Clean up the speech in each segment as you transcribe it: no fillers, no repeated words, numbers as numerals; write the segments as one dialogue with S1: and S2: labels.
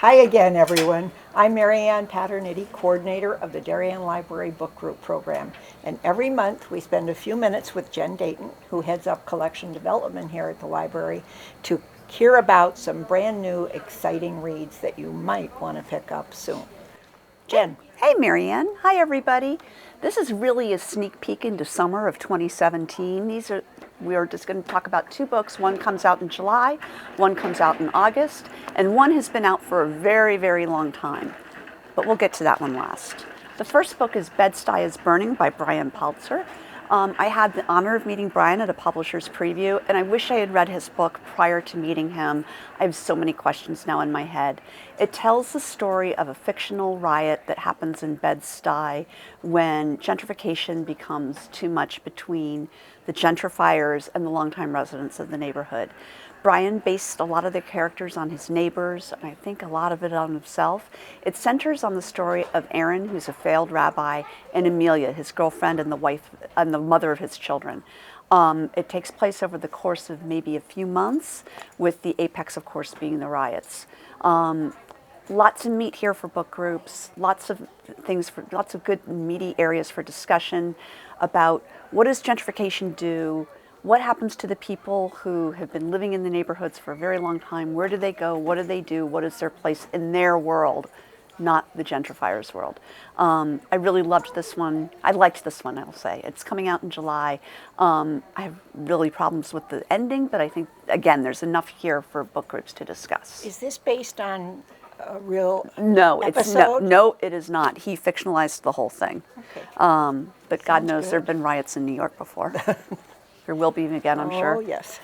S1: Hi again, everyone. I'm Marianne Paternity, coordinator of the Darien Library Book Group program. And every month we spend a few minutes with Jen Dayton, who heads up collection development here at the library, to hear about some brand new, exciting reads that you might want to pick up soon. Jen.
S2: Hey, Marianne. Hi, everybody. This is really a sneak peek into summer of 2017. We are just going to talk about two books. One comes out in July, one comes out in August, and one has been out for a very, very long time. But we'll get to that one last. The first book is Bed-Stuy is Burning by Brian Platzer. I had the honor of meeting Brian at a publisher's preview, and I wish I had read his book prior to meeting him. I have so many questions now in my head. It tells the story of a fictional riot that happens in Bed-Stuy when gentrification becomes too much between the gentrifiers and the longtime residents of the neighborhood. Brian based a lot of the characters on his neighbors, and I think a lot of it on himself. It centers on the story of Aaron, who's a failed rabbi, and Amelia, his girlfriend and the wife and the mother of his children. It takes place over the course of maybe a few months, with the apex, of course, being the riots. Lots of meat here for book groups, lots of good meaty areas for discussion about what does gentrification do, what happens to the people who have been living in the neighborhoods for a very long time, where do they go, what do they do, what is their place in their world, not the gentrifiers' world. I really loved this one. I liked this one, I'll say. It's coming out in July. I have really problems with the ending, but I think, again, there's enough here for book groups to discuss.
S1: Is this based on a real
S2: No,
S1: episode?
S2: no, it is not. He fictionalized the whole thing.
S1: Okay.
S2: But God knows
S1: good.
S2: there have been riots in New York before. There will be again, I'm sure.
S1: Oh, yes.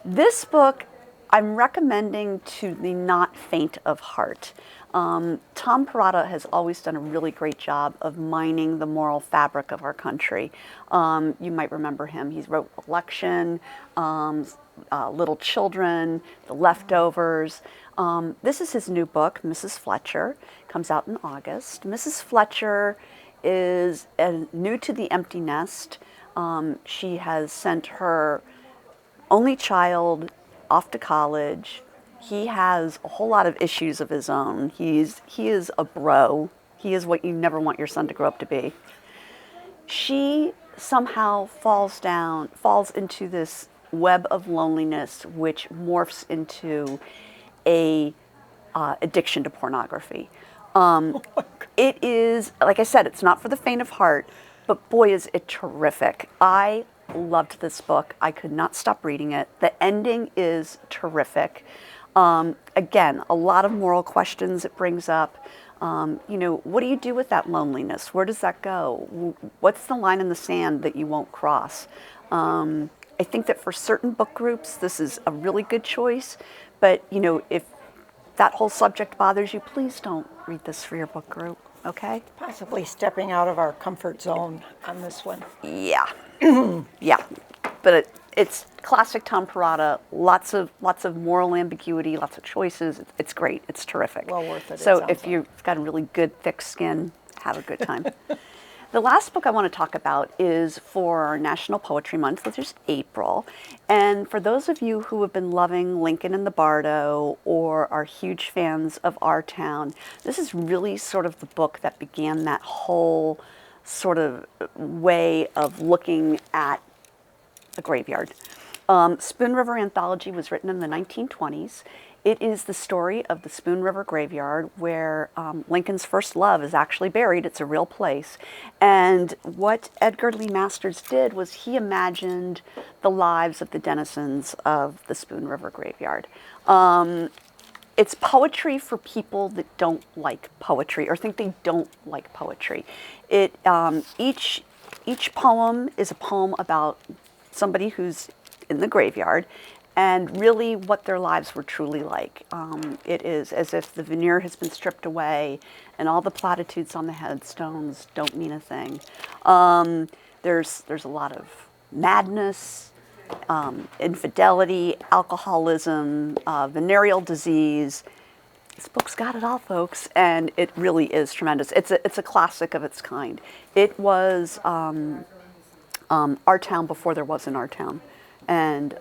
S2: This book I'm recommending to the not faint of heart. Tom Perrotta has always done a really great job of mining the moral fabric of our country. You might remember him. He wrote Election, Little Children, The Leftovers. This is his new book, Mrs. Fletcher. Comes out in August. Mrs. Fletcher is new to the empty nest. She has sent her only child off to college. He has a whole lot of issues of his own. He is a bro. He is what you never want your son to grow up to be. She somehow falls into this web of loneliness, which morphs into a addiction to pornography. It is, like I said, it's not for the faint of heart, but boy, is it terrific. I loved this book. I could not stop reading it. The ending is terrific. Again, a lot of moral questions it brings up. What do you do with that loneliness? Where does that go? What's the line in the sand that you won't cross? I think that for certain book groups, this is a really good choice. But, if that whole subject bothers you, please don't read this for your book group. Okay?
S1: Possibly stepping out of our comfort zone on this one.
S2: Yeah. Yeah. But it's classic Tom Perrotta. Lots of moral ambiguity, lots of choices. It's great. It's terrific.
S1: Well worth it.
S2: So if you've got a really good thick skin, have a good time. The last book I want to talk about is for our National Poetry Month, which is April. And for those of you who have been loving Lincoln in the Bardo or are huge fans of Our Town, this is really sort of the book that began that whole sort of way of looking at a graveyard. Spoon River Anthology was written in the 1920s. It is the story of the Spoon River Graveyard where Lincoln's first love is actually buried. It's a real place. And what Edgar Lee Masters did was he imagined the lives of the denizens of the Spoon River Graveyard. It's poetry for people that don't like poetry or think they don't like poetry. Each poem is a poem about somebody who's in the graveyard and really what their lives were truly like. It is as if the veneer has been stripped away and all the platitudes on the headstones don't mean a thing. There's a lot of madness, infidelity, alcoholism, venereal disease. This book's got it all, folks, and it really is tremendous. It's a classic of its kind. It was Our Town before there was an Our Town. And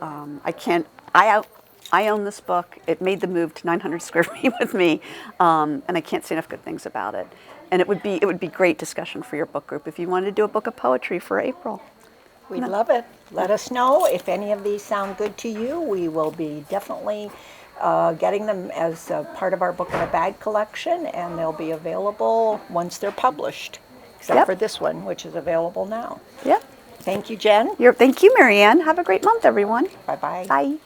S2: I own this book. It made the move to 900 square feet with me, and I can't say enough good things about it. And it would be great discussion for your book group if you wanted to do a book of poetry for April.
S1: We'd love it. Let us know if any of these sound good to you. We will be definitely getting them as part of our Book in a Bag collection, and they'll be available once they're published, except
S2: Yep.
S1: for this one, which is available now.
S2: Yep.
S1: Thank you, Jen.
S2: Thank you, Marianne. Have a great month, everyone.
S1: Bye-bye.
S2: Bye.